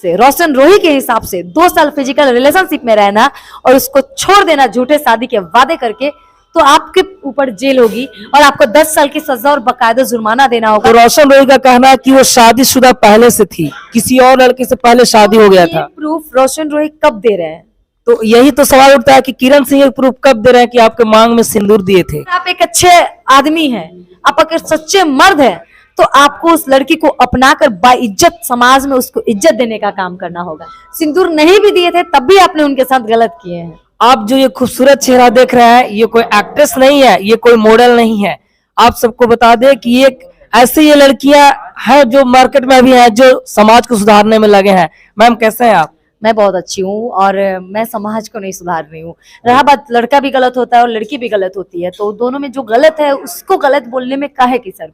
से रोशन रोही के हिसाब से 2 साल फिजिकल रिलेशनशिप में रहना और उसको छोड़ देना झूठे शादी के वादे करके, तो आपके ऊपर जेल होगी और आपको 10 साल की सजा और बकायदा जुर्माना देना होगा। तो रोशन रोही का कहना है कि वो शादीशुदा पहले से थी, किसी और लड़के से पहले शादी हो गया था। प्रूफ रोशन रोही कब दे रहे हैं? तो यही तो सवाल उठता है कि किरण सिंह एक प्रूफ कब दे रहे हैं कि आपके मांग में सिंदूर दिए थे। आप एक अच्छे आदमी हैं, आप अगर सच्चे मर्द हैं, तो आपको उस लड़की को अपनाकर बाइज्जत समाज में उसको इज्जत देने का काम करना होगा। सिंदूर नहीं भी दिए थे तब भी आपने उनके साथ गलत किए हैं। आप जो ये खूबसूरत चेहरा देख रहे हैं, ये कोई एक्ट्रेस नहीं है, ये कोई मॉडल नहीं है। आप सबको बता दें कि ये ऐसी ये लड़कियां हैं जो मार्केट में अभी हैं, जो समाज को सुधारने में लगे हैं। मैम कैसे हैं आप? मैं बहुत अच्छी हूँ और मैं समाज को नहीं सुधार रही हूँ। रहा बात, लड़का भी गलत होता है और लड़की भी गलत होती है, तो दोनों में जो गलत है उसको गलत बोलने में काहे की सर,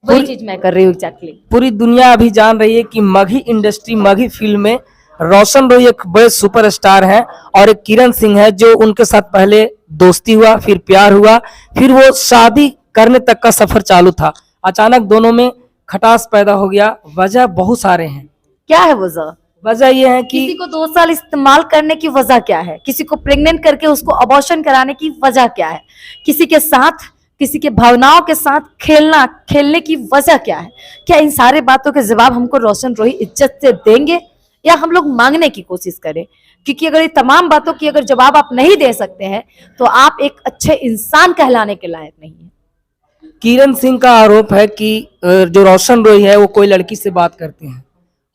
वही चीज मैं कर रही हूँ एग्जैक्टली। पूरी दुनिया अभी जान रही है कि मगही इंडस्ट्री, मगही फिल्म में रोशन रोही एक बड़े सुपरस्टार हैं और एक किरण सिंह है जो उनके साथ पहले दोस्ती हुआ, फिर प्यार हुआ, फिर वो शादी करने तक का सफर चालू था। अचानक दोनों में खटास पैदा हो गया। वजह बहुत सारे हैं। क्या है वजह? वजह यह है कि किसी को 2 साल इस्तेमाल करने की वजह क्या है? किसी को प्रेग्नेंट करके उसको अबॉर्शन कराने की वजह क्या है? किसी के साथ, किसी के भावनाओं के साथ खेलने की वजह क्या है? क्या इन सारे बातों के जवाब हमको रोशन रोही इज्जत से देंगे या हम लोग मांगने की कोशिश करें? क्योंकि अगर ये तमाम बातों की अगर जवाब आप नहीं दे सकते हैं तो आप एक अच्छे इंसान कहलाने के लायक नहीं है। किरण सिंह का आरोप है कि जो रोशन रोही है वो कोई लड़की से बात करते हैं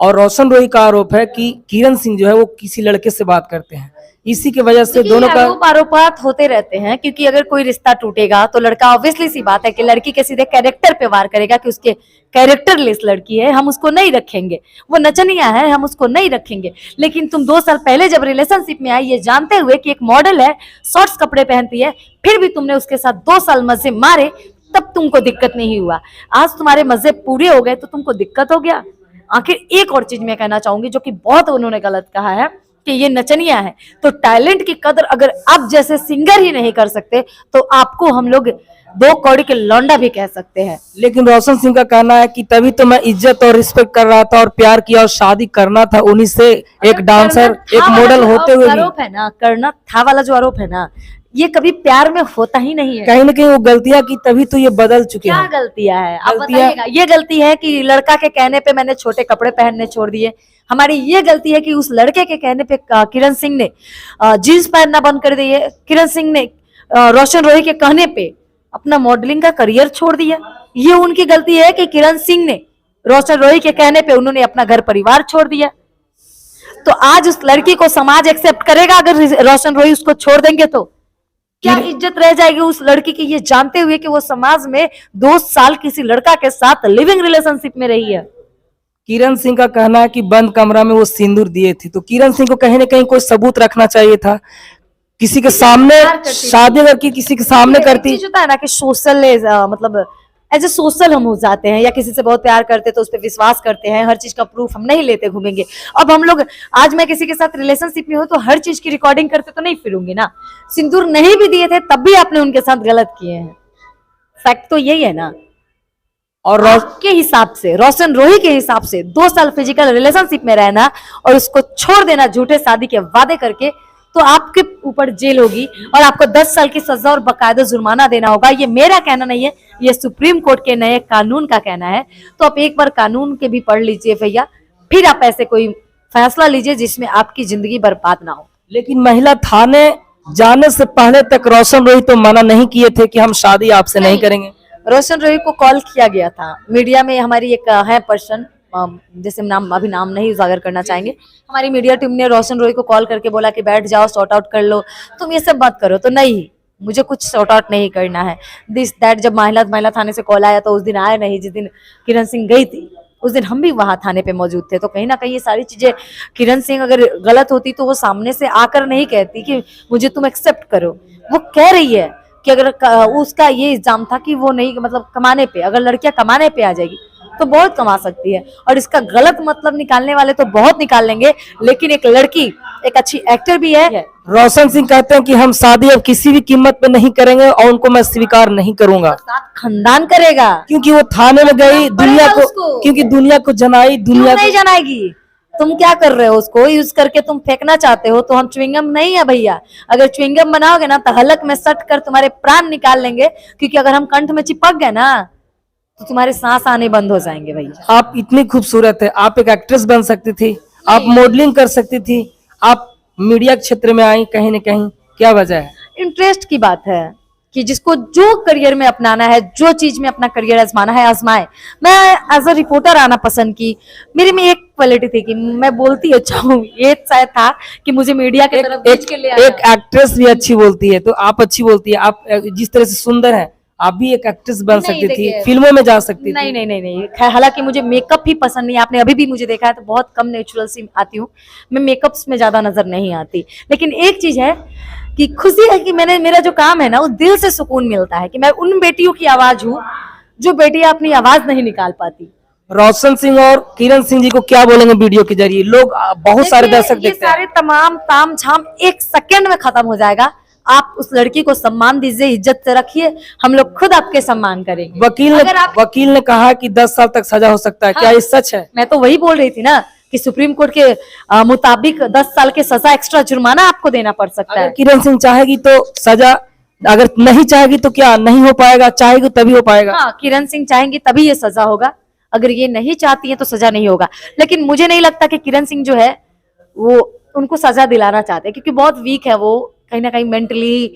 और रोशन रोही का आरोप है कि किरण सिंह जो है वो किसी लड़के से बात करते हैं। इसी की वजह से दोनों का आरोप होते रहते हैं, क्योंकि अगर कोई रिश्ता टूटेगा तो लड़का ऑब्वियसली सी बात है कि लड़की के सीधे कैरेक्टर पे वार करेगा कि उसके कैरेक्टरलेस लड़की है, हम उसको नहीं रखेंगे, वो नचनिया है, हम उसको नहीं रखेंगे। लेकिन तुम 2 साल पहले जब रिलेशनशिप में आई, ये जानते हुए कि एक मॉडल है, शॉर्ट्स कपड़े पहनती है, फिर भी तुमने उसके साथ 2 साल मजे मारे, तब तुमको दिक्कत नहीं हुआ। आज तुम्हारे मजे पूरे हो गए तो तुमको दिक्कत हो गया। आखिर एक और चीज मैं कहना चाहूंगी जो कि बहुत उन्होंने गलत कहा है कि ये नचनिया है, तो टैलेंट की कदर अगर आप जैसे सिंगर ही नहीं कर सकते तो आपको हम लोग 2 कौड़ी के लौंडा भी कह सकते हैं। लेकिन रोशन सिंह का कहना है कि तभी तो मैं इज्जत और रिस्पेक्ट कर रहा था और प्यार किया और शादी करना था उन्हीं से, एक डांसर, एक मॉडल होते हुए भी। आरोप है ना, करना था वाला जो आरोप है ना, ये कभी प्यार में होता ही नहीं है। कहीं ना कहीं वो गलतियां की तभी तो ये बदल चुके हैं। क्या गलतियां है आप बताइएगा? ये गलती है कि लड़का के कहने पे मैंने छोटे कपड़े पहनने छोड़ दिए। हमारी ये गलती है कि उस लड़के के कहने पे किरण सिंह ने जीन्स पहनना बंद कर दिए। किरण सिंह ने रोशन रोही के कहने पे अपना मॉडलिंग का करियर छोड़ दिया। ये उनकी गलती है कि किरण सिंह ने रोशन रोही के कहने पे उन्होंने अपना घर परिवार छोड़ दिया। तो आज उस लड़की को समाज एक्सेप्ट करेगा अगर रोशन रोही उसको छोड़ देंगे तो? क्या इज्जत रह जाएगी उस लड़की की, ये जानते हुए कि वो समाज में 2 साल किसी लड़का के साथ लिविंग रिलेशनशिप में रही है। किरण सिंह का कहना है कि बंद कमरा में वो सिंदूर दिए थे, तो किरण सिंह को कहीं ना कहीं कोई सबूत रखना चाहिए था। किसी के सामने शादी करके किसी के सामने करती होता है ना कि सोशल मतलब एज ए सोशल हम हो जाते हैं, या किसी से बहुत प्यार करते तो उस पर विश्वास करते हैं, हर चीज का प्रूफ हम नहीं लेते घूमेंगे। अब हम लोग, आज मैं किसी के साथ रिलेशनशिप में हूँ तो हर चीज की रिकॉर्डिंग करते तो नहीं फिरूंगी ना। सिंदूर नहीं भी दिए थे तब भी आपने उनके साथ गलत किए हैं, फैक्ट तो यही है ना। और के हिसाब से, रोशन रोही के हिसाब से 2 साल फिजिकल रिलेशनशिप में रहना और उसको छोड़ देना झूठे शादी के वादे करके, तो आपके ऊपर जेल होगी और आपको 10 साल की सजा और बकायदा जुर्माना देना होगा। ये मेरा कहना नहीं है, ये सुप्रीम कोर्ट के नए कानून का कहना है। तो आप एक बार कानून के भी पढ़ लीजिए भैया, फिर आप ऐसे कोई फैसला लीजिए जिसमें आपकी जिंदगी बर्बाद ना हो। लेकिन महिला थाने जाने से पहले तक रोशन रोही तो मना नहीं किए थे कि हम शादी आपसे नहीं करेंगे। रोशन रोही को कॉल किया गया था मीडिया में। हमारी एक है पर्सन, जैसे अभी नाम नहीं उजागर करना चाहेंगे, हमारी मीडिया टीम ने रोशन रोही को कॉल करके बोला कि बैठ जाओ, सॉर्ट आउट कर लो, तुम ये सब बात करो। तो नहीं, मुझे कुछ सॉर्ट आउट नहीं करना है। दिस दैट जब महिला थाने से कॉल आया तो उस दिन आया नहीं, जिस दिन किरण सिंह गई थी उस दिन हम भी वहां थाने पे मौजूद थे। तो कहीं ना कहीं ये सारी चीजें, किरण सिंह अगर गलत होती तो वो सामने से आकर नहीं कहती कि मुझे तुम एक्सेप्ट करो। वो कह रही है कि अगर उसका ये इल्जाम था कि वो नहीं, मतलब कमाने पे, अगर लड़कियां कमाने पे आ जाएगी तो बहुत कमा सकती है, और इसका गलत मतलब निकालने वाले तो बहुत निकाल लेंगे, लेकिन एक लड़की एक अच्छी एक्टर भी है। रोशन सिंह कहते हैं कि हम शादी अब किसी भी कीमत पे नहीं करेंगे और उनको मैं स्वीकार नहीं करूंगा। साथ खानदान करेगा, क्योंकि वो थाने में गई, दुनिया को, क्योंकि दुनिया को जनाई, दुनिया नहीं जनाएगी। तुम क्या कर रहे हो, उसको यूज करके तुम फेंकना चाहते हो, तो हम च्युइंगम नहीं है भैया। अगर च्युइंगम बनाओगे ना तो हलक में सट कर तुम्हारे प्राण निकाल लेंगे, क्योंकि अगर हम कंठ में चिपक गए ना तो तुम्हारे सांस आने बंद हो जाएंगे भैया। आप इतनी खूबसूरत है, आप एक एक्ट्रेस बन सकती थी, आप मॉडलिंग कर सकती थी, आप मीडिया क्षेत्र में आई कहीं न कहीं, क्या वजह है? इंटरेस्ट की बात है कि जिसको जो करियर में अपनाना है, जो चीज में अपना करियर आजमाना है आजमाए। मैं एज अ रिपोर्टर आना पसंद की। मेरे में एक क्वालिटी थी कि मैं बोलती अच्छा हूँ, ये शायद था कि मुझे मीडिया की तरफ खींच के ले आया। एक एक्ट्रेस भी अच्छी बोलती है, तो आप अच्छी बोलती है, आप जिस तरह से सुंदर है, आप भी एक एक्ट्रेस बन नहीं, सकती थी, देखिए, फिल्मों में जा सकती थी। नहीं नहीं नहीं नहीं, हालांकि मुझे मेकअप ही पसंद नहीं है। आपने अभी भी मुझे देखा है तो बहुत कम नेचुरल सी आती हूँ मैं, मेकअप्स में ज्यादा नजर नहीं आती। लेकिन एक चीज है कि खुशी है कि मैंने, मेरा जो काम है ना, उस दिल से सुकून मिलता है कि मैं उन बेटियों की आवाज हूँ जो बेटियां अपनी आवाज नहीं निकाल पाती। रोशन सिंह और किरण सिंह जी को क्या बोलेंगे वीडियो के जरिए? लोग बहुत सारे देखिए, दर्शक ये देखते हैं। सारे तमाम ताम झाम एक सेकंड में खत्म हो जाएगा। आप उस लड़की को सम्मान दीजिए, इज्जत से रखिए, हम लोग खुद आपके सम्मान करेंगे। अगर आप, वकील ने कहा कि 10 साल तक सजा हो सकता है, क्या हाँ, ये सच है? मैं तो वही बोल रही थी ना कि सुप्रीम कोर्ट के मुताबिक 10 साल के सजा एक्स्ट्रा जुर्माना आपको देना पड़ सकता अगर है। किरण सिंह चाहेगी तो सजा, अगर नहीं चाहेगी तो क्या नहीं हो पाएगा? चाहेगी तभी हो पाएगा। हाँ, किरण सिंह चाहेंगी तभी ये सजा होगा, अगर ये नहीं चाहती है तो सजा नहीं होगा। लेकिन मुझे नहीं लगता कि किरण सिंह जो है वो उनको सजा दिलाना चाहते हैं, क्योंकि बहुत वीक है वो, कहीं ना कहीं मेंटली,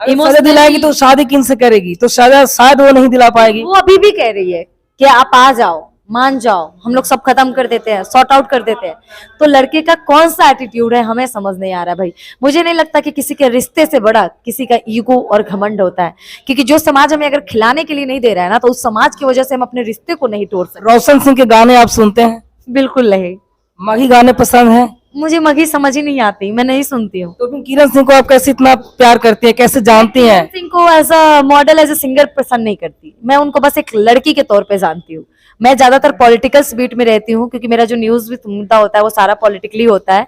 अगर सजा दिलाएगी तो शादी किन से करेगी? तो सजा शायद वो नहीं दिला पाएगी। वो अभी भी कह रही है कि आप आ जाओ, मान जाओ, हम लोग सब खत्म कर देते हैं, सॉर्ट आउट कर देते हैं। तो लड़के का कौन सा एटीट्यूड है हमें समझ नहीं आ रहा भाई। मुझे नहीं लगता कि किसी के रिश्ते से बड़ा किसी का ईगो और घमंड होता है, क्योंकि जो समाज हमें अगर खिलाने के लिए नहीं दे रहा है ना, तो उस समाज की वजह से हम अपने रिश्ते को नहीं तोड़ सकते। रोशन सिंह के गाने आप सुनते हैं? बिल्कुल नहीं, मही गाने पसंद है? मुझे मगी समझ ही नहीं आती, मैं नहीं सुनती हूँ। तो फिर किरण सिंह को आप कैसे इतना प्यार करती हैं, कैसे जानती हैं? किरण सिंह को as a model, as a singer पसंद नहीं करती मैं, उनको बस एक लड़की के तौर पे जानती हूँ। मैं ज्यादातर पॉलिटिकल्स बीट में रहती हूँ, क्योंकि मेरा जो न्यूज भी मुद्दा होता है वो सारा पॉलिटिकली होता है,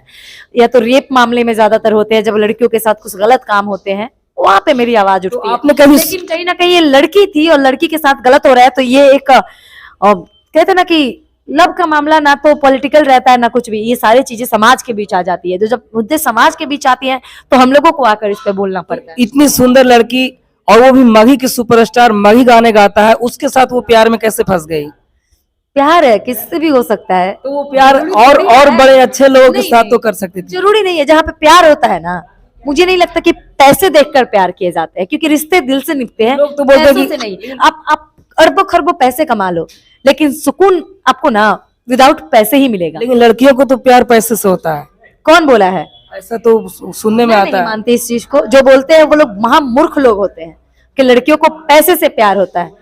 या तो रेप मामले में ज्यादातर होते हैं, जब लड़कियों के साथ कुछ गलत काम होते हैं वहां पे मेरी आवाज उठती है। आपने कभी, लेकिन कहीं ना कहीं ये लड़की थी और लड़की के साथ गलत हो रहा है, तो ये एक कहते हैं ना कि लव का मामला ना तो पॉलिटिकल रहता है ना कुछ भी, ये सारी चीजें समाज के बीच आ जाती है। तो जब मुद्दे समाज के बीच आती हैं तो हम लोगों को आकर इस पे बोलना पड़ता है। इतनी सुंदर लड़की और वो भी मही की सुपरस्टार, मही गाने गाता है, उसके साथ वो प्यार में कैसे फंस गई? प्यार है, किससे भी हो सकता है। तो वो प्यार जरूरी और थोड़ी है। बड़े अच्छे लोगों के नहीं, साथ नहीं, तो कर सकती थी। जरूरी नहीं है। जहाँ पे प्यार होता है ना, मुझे नहीं लगता कि पैसे देखकर प्यार किए जाते हैं, क्योंकि रिश्ते दिल से निभते हैं, लोग तो बोलते हैं पैसों कि से नहीं। आप अरबों खरबों पैसे कमा लो, लेकिन सुकून आपको ना विदाउट पैसे ही मिलेगा। लेकिन लड़कियों को तो प्यार पैसे से होता है, कौन बोला है? ऐसा तो सुनने में मैं आता नहीं है। मानती इस चीज को। जो बोलते हैं वो लोग महामूर्ख लोग होते हैं कि लड़कियों को पैसे से प्यार होता है।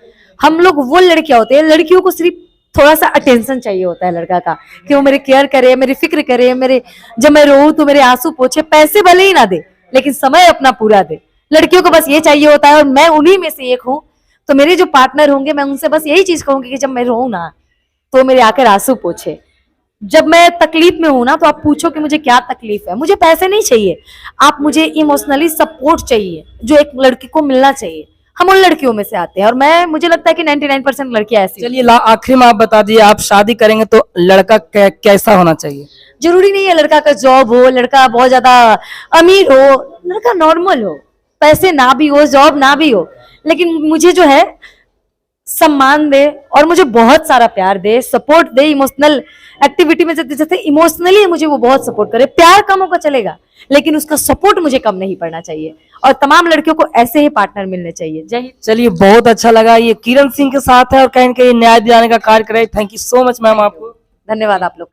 हम लोग वो लड़कियां होते हैं, लड़कियों को सिर्फ थोड़ा सा अटेंशन चाहिए होता है लड़का का, कि वो मेरी केयर करे, मेरी फिक्र करे, मेरे जब मैं रोऊं तो मेरे आंसू पोछे। पैसे भले ही ना दे, लेकिन समय अपना पूरा दे। लड़कियों को बस ये चाहिए होता है, और मैं उन्हीं में से एक हूँ। तो मेरे जो पार्टनर होंगे, मैं उनसे बस यही चीज कहूंगी कि जब मैं रोऊं ना तो मेरे आकर आंसू पोछे। जब मैं तकलीफ में हूं ना तो आप पूछो कि मुझे क्या तकलीफ है। मुझे पैसे नहीं चाहिए, आप मुझे इमोशनली सपोर्ट चाहिए, जो एक लड़की को मिलना चाहिए। हम उन लड़कियों में से आते हैं, और मैं, मुझे लगता है कि 99% लड़कियां ऐसी। चलिए आखिरी में आप बता दीजिए, आप शादी करेंगे तो लड़का कैसा होना चाहिए? जरूरी नहीं है लड़का का जॉब हो, लड़का बहुत ज्यादा अमीर हो, लड़का नॉर्मल हो, पैसे ना भी हो, जॉब ना भी हो, लेकिन मुझे जो है सम्मान दे और मुझे बहुत सारा प्यार दे, सपोर्ट दे। इमोशनल एक्टिविटी में जैसे इमोशनली मुझे वो बहुत सपोर्ट करे। प्यार कम होगा चलेगा, लेकिन उसका सपोर्ट मुझे कम नहीं पड़ना चाहिए। और तमाम लड़कियों को ऐसे ही पार्टनर मिलने चाहिए। जय हिंद। चलिए, बहुत अच्छा लगा। ये किरण सिंह के साथ है और कहीं न कहीं न्याय दिलाने का कार्य करे। Thank you so much ma'am आपको। धन्यवाद आप लोग।